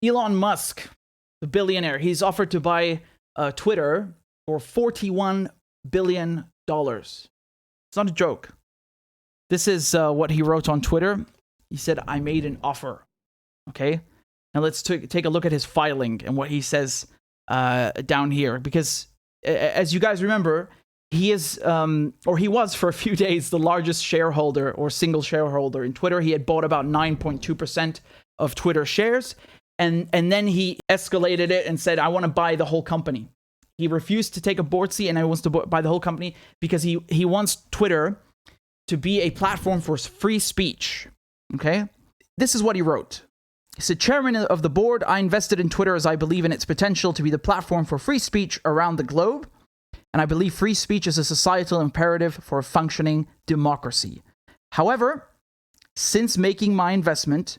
Elon Musk, the billionaire, he's offered to buy Twitter for $41 billion. It's not a joke. This is what he wrote on Twitter. He said, I made an offer. Okay? Now let's take a look at his filing and what he says down here. Because as you guys remember, he is, or he was for a few days, the largest shareholder or single shareholder in Twitter. He had bought about 9.2% of Twitter shares. And then he escalated it and said, I want to buy the whole company. He refused to take a board seat and he wants to buy the whole company because he wants Twitter to be a platform for free speech. Okay? This is what he wrote. He said, Chairman of the board, I invested in Twitter as I believe in its potential to be the platform for free speech around the globe. And I believe free speech is a societal imperative for a functioning democracy. However, since making my investment,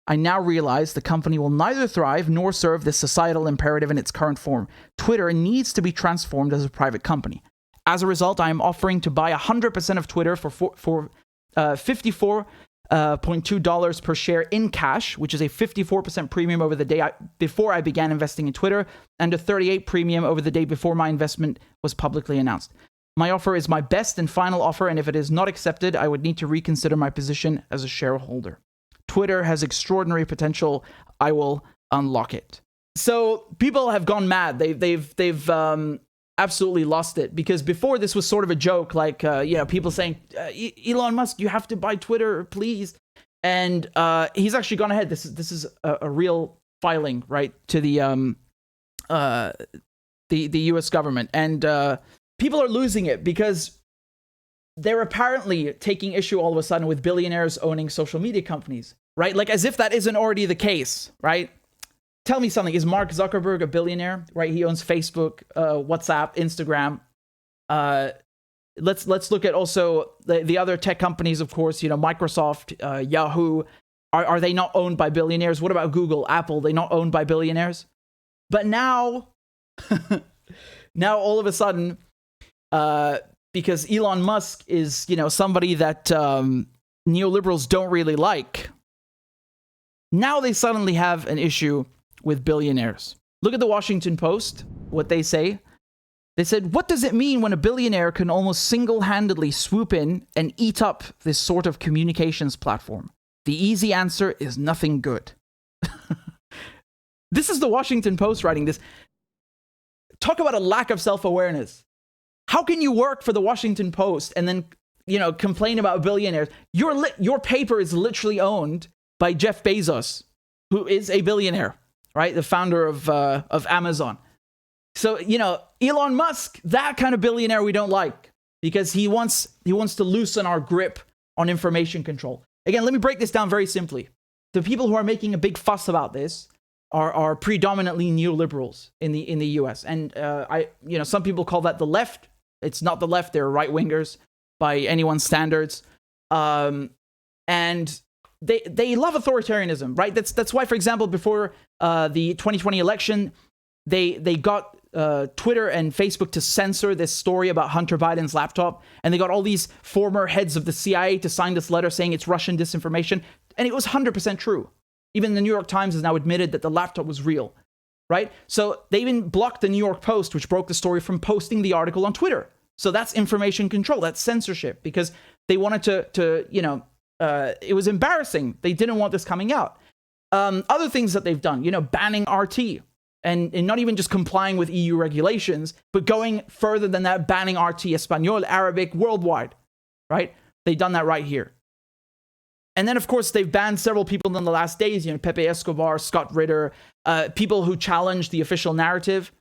I now realize the company will neither thrive nor serve this societal imperative in its current form. Twitter needs to be transformed as a private company. As a result, I am offering to buy 100% of Twitter for $54.2 per share in cash, which is a 54% premium over the day before I began investing in Twitter, and a 38% premium over the day before my investment was publicly announced. My offer is my best and final offer, and if it is not accepted, I would need to reconsider my position as a shareholder. Twitter has extraordinary potential. I will unlock it. So people have gone mad. They've absolutely lost it, because before this was sort of a joke, like people saying, Elon Musk, you have to buy Twitter, please. And he's actually gone ahead. This is a real filing, right, to the U.S. government, and people are losing it because they're apparently taking issue all of a sudden with billionaires owning social media companies, right? Like as if that isn't already the case, right? Tell me something. Is Mark Zuckerberg a billionaire, right? He owns Facebook, WhatsApp, Instagram. Let's look at also the other tech companies, of course, Microsoft, Yahoo. Are they not owned by billionaires? What about Google, Apple? They not owned by billionaires? But now, now all of a sudden, because Elon Musk is, somebody that neoliberals don't really like, now they suddenly have an issue with billionaires. Look at the Washington Post, what they say. They said, what does it mean when a billionaire can almost single-handedly swoop in and eat up this sort of communications platform? The easy answer is nothing good. This is the Washington Post writing this. Talk about a lack of self-awareness. How can you work for the Washington Post and then, complain about billionaires? Your paper is literally owned by Jeff Bezos, who is a billionaire, right? The founder of Amazon. So, Elon Musk, that kind of billionaire we don't like, because he wants to loosen our grip on information control. Again, let me break this down very simply. The people who are making a big fuss about this are predominantly neoliberals in the US. And some people call that the left. It's not the left, they're right-wingers by anyone's standards. And they love authoritarianism, right? That's why, for example, before the 2020 election, they got Twitter and Facebook to censor this story about Hunter Biden's laptop, and they got all these former heads of the CIA to sign this letter saying it's Russian disinformation, and it was 100% true. Even the New York Times has now admitted that the laptop was real, right? So they even blocked the New York Post, which broke the story, from posting the article on Twitter. So that's information control, that's censorship, because they wanted to it was embarrassing. They didn't want this coming out. Other things that they've done, banning RT, and not even just complying with EU regulations, but going further than that, banning RT, Espanol, Arabic, worldwide, right? They've done that right here. And then, of course, they've banned several people in the last days, Pepe Escobar, Scott Ritter, people who challenge the official narrative.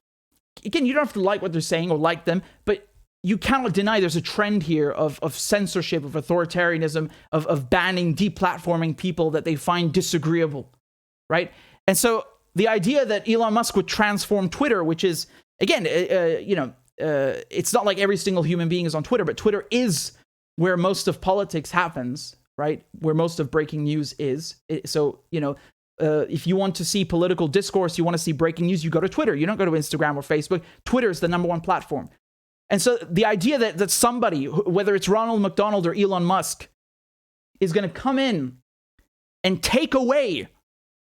Again, you don't have to like what they're saying or like them, but you cannot deny there's a trend here of censorship, of authoritarianism, of banning, deplatforming people that they find disagreeable, right? And so the idea that Elon Musk would transform Twitter, which is, again, it's not like every single human being is on Twitter, but Twitter is where most of politics happens, right? Where most of breaking news is. So, if you want to see political discourse, you want to see breaking news, you go to Twitter. You don't go to Instagram or Facebook. Twitter is the number one platform. And so the idea that somebody, whether it's Ronald McDonald or Elon Musk, is going to come in and take away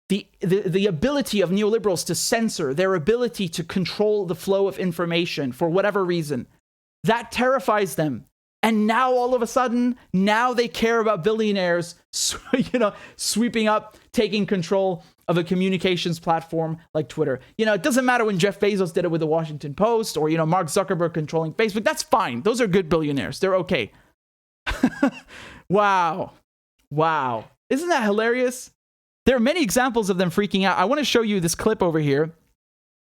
the ability of neoliberals to censor, their ability to control the flow of information for whatever reason, that terrifies them. And now all of a sudden, now they care about billionaires, sweeping up, taking control of a communications platform like Twitter. It doesn't matter when Jeff Bezos did it with the Washington Post, or, Mark Zuckerberg controlling Facebook. That's fine. Those are good billionaires. They're okay. Wow. Isn't that hilarious? There are many examples of them freaking out. I want to show you this clip over here.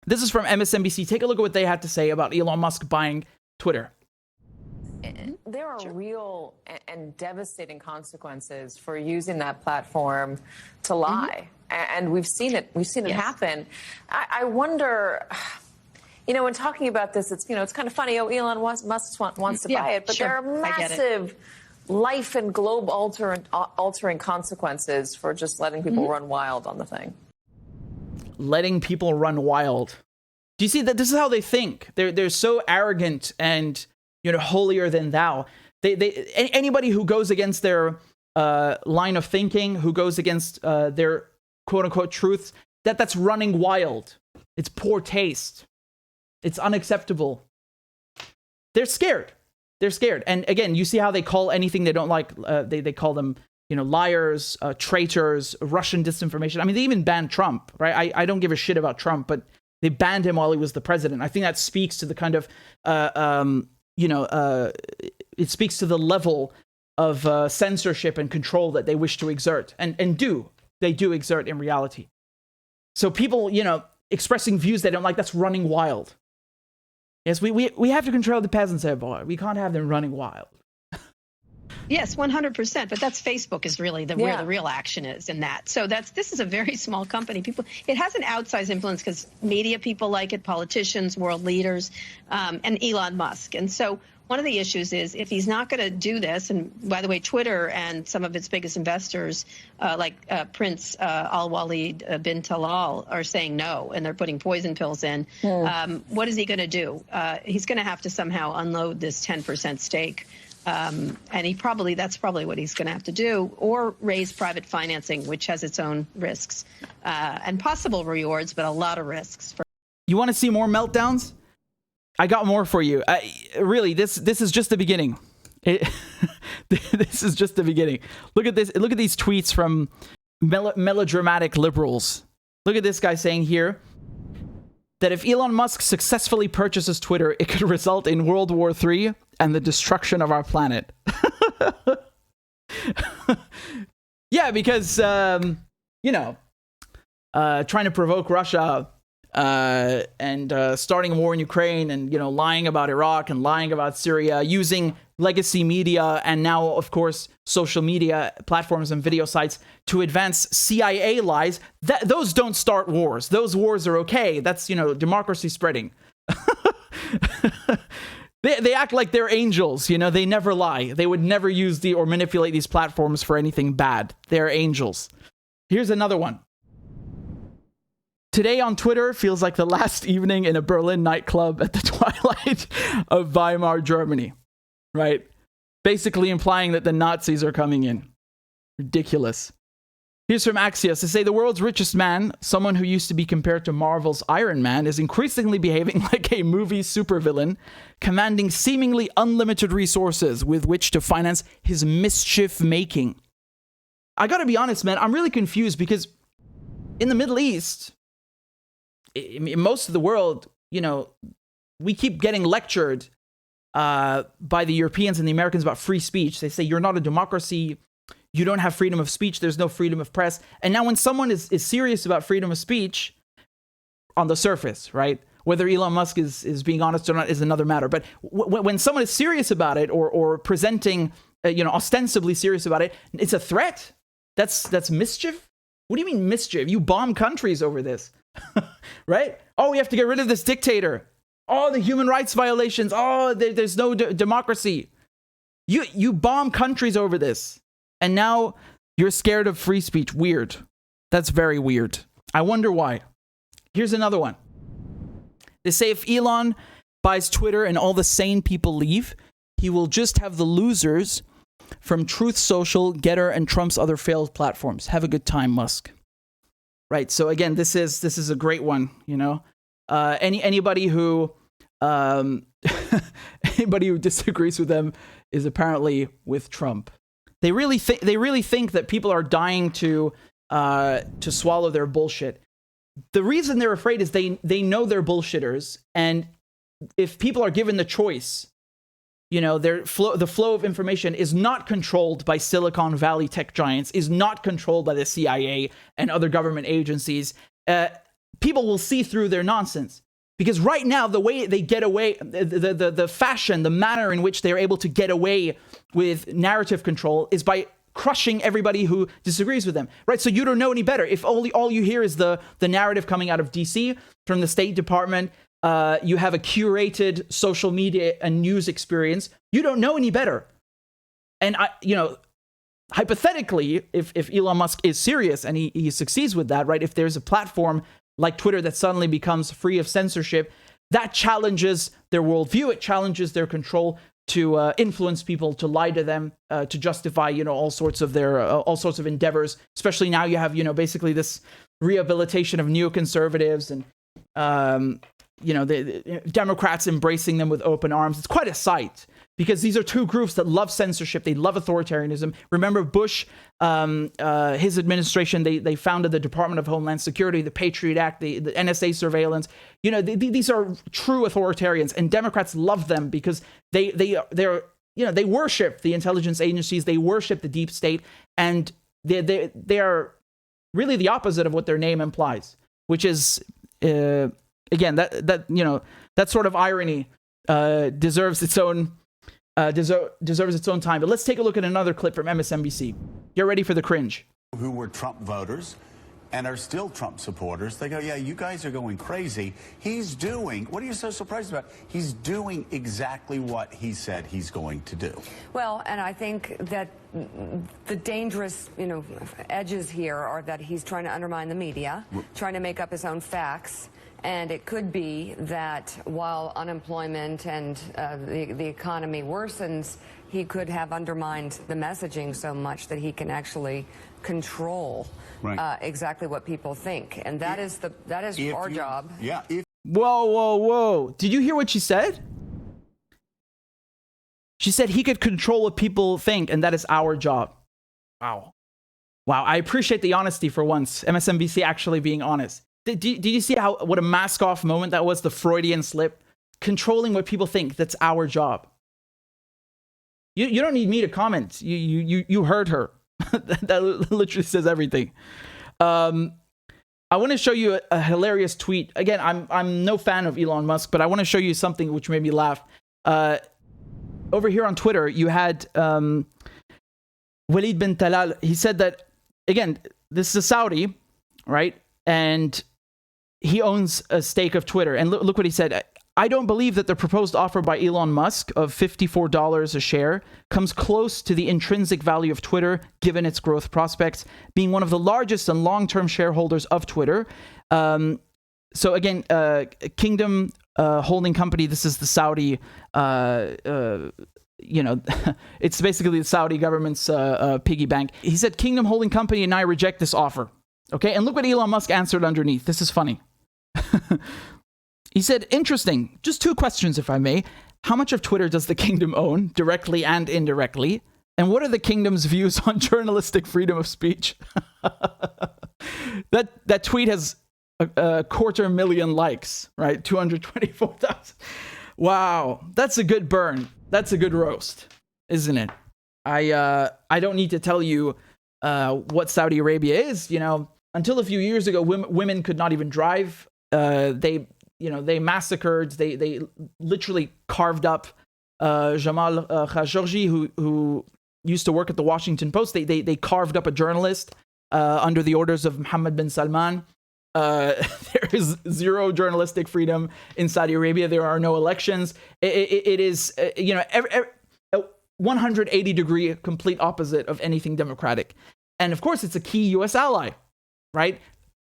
This is from MSNBC. Take a look at what they had to say about Elon Musk buying Twitter. There are real and devastating consequences for using that platform to lie. And we've seen it. We've seen it happen. I wonder, when talking about this, it's kind of funny. Elon Musk wants to buy it, but there are massive life and globe altering consequences for just letting people run wild on the thing. Letting people run wild. Do you see that? This is how they think. They're so arrogant and holier than thou. Anybody who goes against their line of thinking, who goes against their quote unquote truths, that's running wild. It's poor taste. It's unacceptable. They're scared. And again, you see how they call anything they don't like. They call them, liars, traitors, Russian disinformation. I mean, they even banned Trump, right? I don't give a shit about Trump, but they banned him while he was the president. I think that speaks to the kind of it speaks to the level of censorship and control that they wish to exert, and they do exert in reality. So people, expressing views they don't like, that's running wild. Yes, we have to control the peasants here, boy. We can't have them running wild. Yes, 100%. But that's Facebook is really where the real action is in that. So this is a very small company. It has an outsized influence because media people like it, politicians, world leaders, and Elon Musk. And so one of the issues is if he's not going to do this, and by the way, Twitter and some of its biggest investors, like Prince Al-Walid bin Talal, are saying no, and they're putting poison pills in. What is he going to do? He's going to have to somehow unload this 10% stake. And that's probably what he's going to have to do, or raise private financing, which has its own risks and possible rewards, but a lot of risks. You want to see more meltdowns? I got more for you. Really, this is just the beginning. This is just the beginning. Look at this. Look at these tweets from melodramatic liberals. Look at this guy saying here that if Elon Musk successfully purchases Twitter, it could result in World War III and the destruction of our planet. Yeah, because, trying to provoke Russia and starting a war in Ukraine and, lying about Iraq and lying about Syria, using legacy media and now, of course, social media platforms and video sites to advance CIA lies, those don't start wars. Those wars are okay. That's, democracy spreading. They act like they're angels, they never lie. They would never use or manipulate these platforms for anything bad. They're angels. Here's another one. Today on Twitter feels like the last evening in a Berlin nightclub at the twilight of Weimar Germany, right? Basically implying that the Nazis are coming in. Ridiculous. Here's from Axios. They say the world's richest man, someone who used to be compared to Marvel's Iron Man, is increasingly behaving like a movie supervillain, commanding seemingly unlimited resources with which to finance his mischief making. I gotta be honest, man, I'm really confused because in the Middle East, in most of the world, we keep getting lectured by the Europeans and the Americans about free speech. They say, you're not a democracy. You don't have freedom of speech. There's no freedom of press. And now when someone is serious about freedom of speech on the surface, right? Whether Elon Musk is being honest or not is another matter. But when someone is serious about it or presenting, ostensibly serious about it, it's a threat. That's mischief. What do you mean mischief? You bomb countries over this, right? Oh, we have to get rid of this dictator. Oh, the human rights violations. Oh, there's no democracy. You bomb countries over this. And now you're scared of free speech. Weird. That's very weird. I wonder why. Here's another one. They say if Elon buys Twitter and all the sane people leave, he will just have the losers from Truth Social, Getter, and Trump's other failed platforms. Have a good time, Musk. right? So again, this is a great one, you know. Anybody who anybody who disagrees with them is apparently with Trump. They really think that people are dying to swallow their bullshit. The reason they're afraid is they know they're bullshitters, and if people are given the choice, you know, the flow of information is not controlled by Silicon Valley tech giants, is not controlled by the CIA and other government agencies. People will see through their nonsense. Because right now, the way they get away, the fashion, the manner in which they're able to get away with narrative control is by crushing everybody who disagrees with them, right? So you don't know any better. If all you hear is the narrative coming out of DC from the State Department, you have a curated social media and news experience, you don't know any better. And hypothetically, if Elon Musk is serious and he succeeds with that, right? If there's a platform like Twitter that suddenly becomes free of censorship, that challenges their worldview. It challenges their control to influence people, to lie to them, to justify, you know, all sorts of endeavors. Especially now, you have, you know, basically this rehabilitation of neoconservatives and the Democrats embracing them with open arms. It's quite a sight, because these are two groups that love censorship. They love authoritarianism. Remember Bush, his administration, they founded the Department of Homeland Security, the Patriot Act, the NSA surveillance. You know, these are true authoritarians, and Democrats love them because they're they worship the intelligence agencies, they worship the deep state, and they are really the opposite of what their name implies, which is again that sort of irony deserves its own. Deserves its own time. But let's take a look at another clip from MSNBC. Get ready for the cringe. Who were Trump voters and are still Trump supporters. They go, yeah, you guys are going crazy. He's doing, what are you so surprised about? He's doing exactly what he said he's going to do. Well, and I think that the dangerous, edges here are that he's trying to undermine the media, trying to make up his own facts. And it could be that while unemployment and the economy worsens, he could have undermined the messaging so much that he can actually control exactly what people think. And that is our job. Yeah. Whoa. Did you hear what she said? She said he could control what people think, and that is our job. Wow. I appreciate the honesty for once. MSNBC actually being honest. Did you see what a mask-off moment that was? The Freudian slip, controlling what people think. That's our job. You don't need me to comment. You heard her. That literally says everything. I want to show you a hilarious tweet. Again, I'm no fan of Elon Musk, but I want to show you something which made me laugh. Over here on Twitter, you had Walid bin Talal. He said that, again, this is a Saudi, right? And he owns a stake of Twitter. And look what he said. I don't believe that the proposed offer by Elon Musk of $54 a share comes close to the intrinsic value of Twitter, given its growth prospects, being one of the largest and long-term shareholders of Twitter. So again, Kingdom Holding Company, this is the Saudi, it's basically the Saudi government's piggy bank. He said, Kingdom Holding Company and I reject this offer. Okay, and look what Elon Musk answered underneath. This is funny. He said, interesting. Just two questions, if I may. How much of Twitter does the kingdom own, directly and indirectly? And what are the kingdom's views on journalistic freedom of speech? That tweet has a 250,000 likes, right? 224,000. Wow, that's a good burn. That's a good roast, isn't it? I don't need to tell you what Saudi Arabia is. Until a few years ago, women could not even drive. They massacred. They literally carved up Jamal Khashoggi, who used to work at the Washington Post. They carved up a journalist under the orders of Mohammed bin Salman. There is zero journalistic freedom in Saudi Arabia. There are no elections. It is 180-degree complete opposite of anything democratic. And of course, it's a key U.S. ally, right?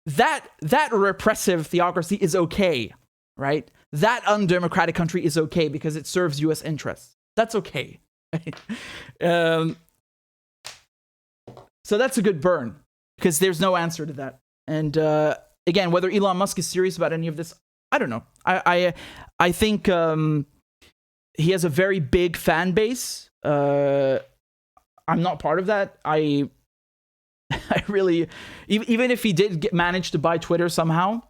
That repressive theocracy is okay, right? That undemocratic country is okay because it serves U.S. interests. That's okay. So that's a good burn because there's no answer to that. And again, whether Elon Musk is serious about any of this, I don't know. I think he has a very big fan base. I'm not part of that. I really, even if he did manage to buy Twitter somehow,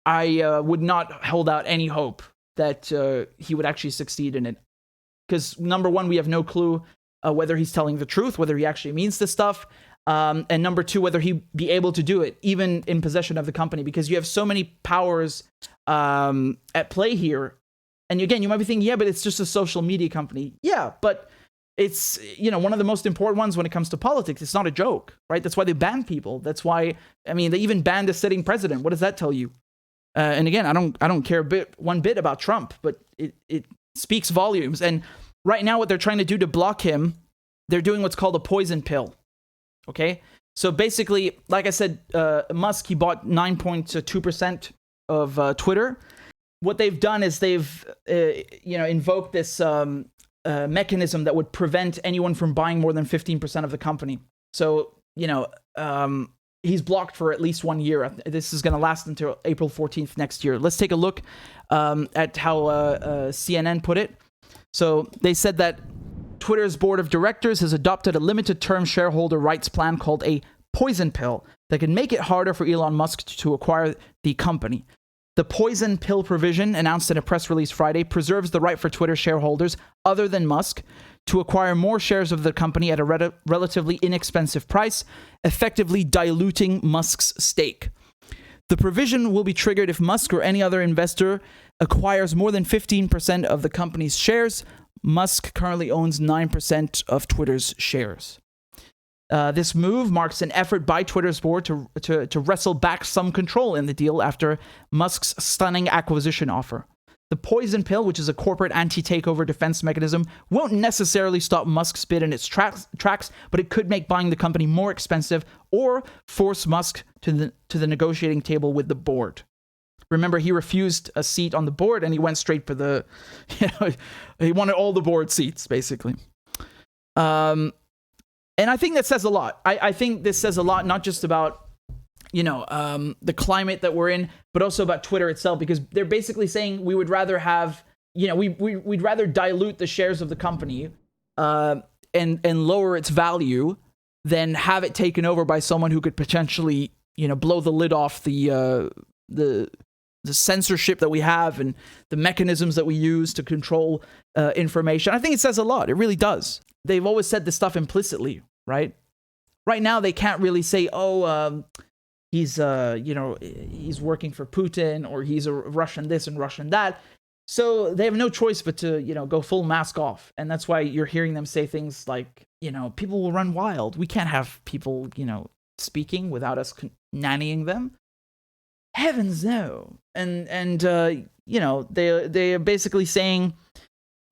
I would not hold out any hope that he would actually succeed in it. Because number one, we have no clue whether he's telling the truth, whether he actually means this stuff. And number two, whether he'd be able to do it, even in possession of the company, because you have so many powers at play here. And again, you might be thinking, yeah, but it's just a social media company. Yeah, but it's, one of the most important ones when it comes to politics. It's not a joke, right? That's why they ban people. That's why, they even banned a sitting president. What does that tell you? And again, I don't care one bit about Trump, but it speaks volumes. And right now, what they're trying to do to block him, they're doing what's called a poison pill. Okay? So basically, like I said, Musk, he bought 9.2% of Twitter. What they've done is they've, invoked this mechanism that would prevent anyone from buying more than 15% of the company. So, he's blocked for at least 1 year. This is going to last until April 14th next year. Let's take a look at how CNN put it. So they said that Twitter's board of directors has adopted a limited-term shareholder rights plan called a poison pill that can make it harder for Elon Musk to acquire the company. The poison pill provision, announced in a press release Friday, preserves the right for Twitter shareholders, other than Musk, to acquire more shares of the company at a relatively inexpensive price, effectively diluting Musk's stake. The provision will be triggered if Musk or any other investor acquires more than 15% of the company's shares. Musk currently owns 9% of Twitter's shares. This move marks an effort by Twitter's board to wrestle back some control in the deal after Musk's stunning acquisition offer. The poison pill, which is a corporate anti-takeover defense mechanism, won't necessarily stop Musk's bid in its tracks, but it could make buying the company more expensive or force Musk to the negotiating table with the board. Remember, he refused a seat on the board and he went straight for he wanted all the board seats, basically. And I think that says a lot. I think this says a lot, not just about, the climate that we're in, but also about Twitter itself, because they're basically saying we would rather have, we'd rather dilute the shares of the company and lower its value than have it taken over by someone who could potentially, blow the lid off the censorship that we have and the mechanisms that we use to control information. I think it says a lot. It really does. They've always said this stuff implicitly, right? Right now, they can't really say, he's working for Putin, or he's a Russian this and Russian that. So they have no choice but to, go full mask off. And that's why you're hearing them say things like, people will run wild. We can't have people, speaking without us nannying them. Heavens no. And they're basically saying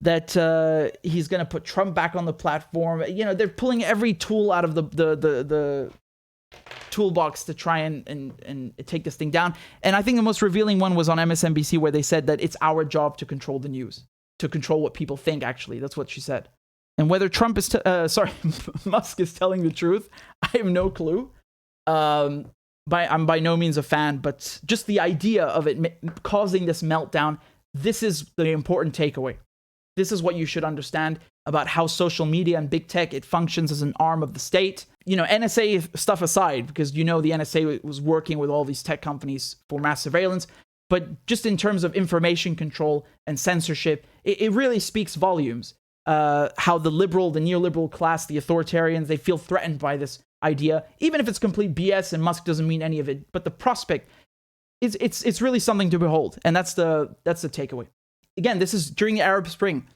that he's going to put Trump back on the platform. They're pulling every tool out of the toolbox to try and take this thing down. And I think the most revealing one was on MSNBC, where they said that it's our job to control the news, to control what people think, actually. That's what she said. And whether Musk is telling the truth, I have no clue. I'm by no means a fan, but just the idea of it causing this meltdown, this is the important takeaway. This is what you should understand about how social media and big tech, it functions as an arm of the state. NSA stuff aside, because the NSA was working with all these tech companies for mass surveillance, but just in terms of information control and censorship, it really speaks volumes. How the neoliberal class, the authoritarians, they feel threatened by this idea, even if it's complete BS and Musk doesn't mean any of it. But the prospect, it's really something to behold, and that's the takeaway. Again, this is during the Arab Spring.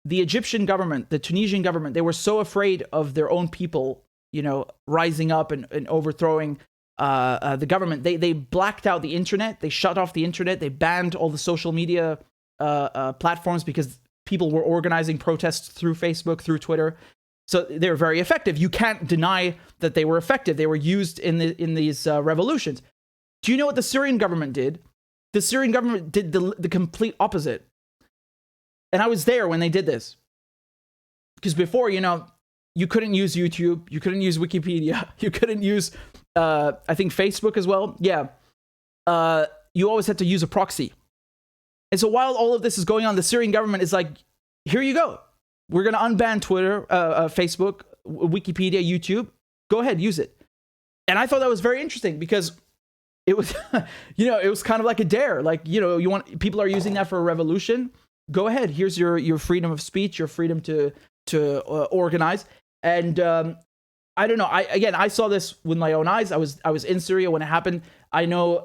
The Egyptian government, the Tunisian government, they were so afraid of their own people, rising up and overthrowing the government. They blacked out the internet. They shut off the internet. They banned all the social media platforms because people were organizing protests through Facebook, through Twitter. So they were very effective. You can't deny that they were effective. They were used in these revolutions. Do you know what the Syrian government did? The Syrian government did the complete opposite. And I was there when they did this. Because before, you couldn't use YouTube, you couldn't use Wikipedia, you couldn't use I think Facebook as well. Yeah. You always have to use a proxy. And so while all of this is going on, the Syrian government is like, here you go. We're going to unban Twitter, Facebook, Wikipedia, YouTube. Go ahead, use it. And I thought that was very interesting because it was, it was kind of like a dare. Like, people are using that for a revolution. Go ahead. Here's your freedom of speech, your freedom to organize. And I don't know. I saw this with my own eyes. I was in Syria when it happened. I know.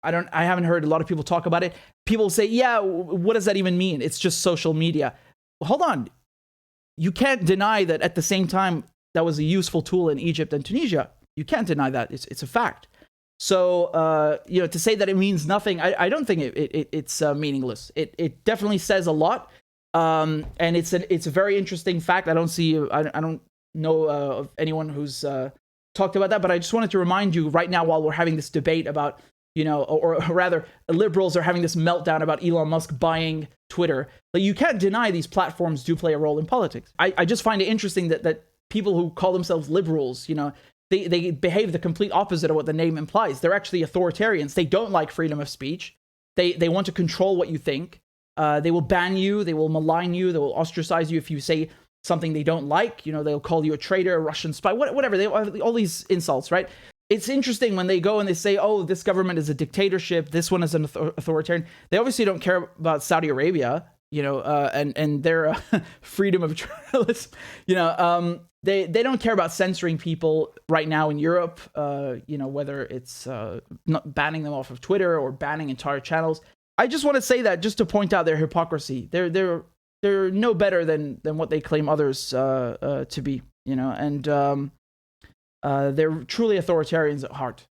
I haven't heard a lot of people talk about it. People say, yeah, what does that even mean? It's just social media. Well, hold on. You can't deny that at the same time that was a useful tool in Egypt and Tunisia. You can't deny that. It's a fact. So, to say that it means nothing, I don't think it's meaningless. It definitely says a lot. And it's a very interesting fact. I don't know of anyone who's talked about that, but I just wanted to remind you right now while we're having this debate about, or rather liberals are having this meltdown about Elon Musk buying Twitter. Like, you can't deny these platforms do play a role in politics. I just find it interesting that people who call themselves liberals, they behave the complete opposite of what the name implies. They're actually authoritarians. They don't like freedom of speech. They want to control what you think. They will ban you. They will malign you. They will ostracize you if you say something they don't like. They'll call you a traitor, a Russian spy, whatever. They have all these insults, right? It's interesting when they go and they say, oh, this government is a dictatorship. This one is an authoritarian. They obviously don't care about Saudi Arabia, and their freedom of journalism. They don't care about censoring people right now in Europe, whether it's not banning them off of Twitter or banning entire channels. I just want to say that just to point out their hypocrisy. They're no better than what they claim others to be, and they're truly authoritarians at heart.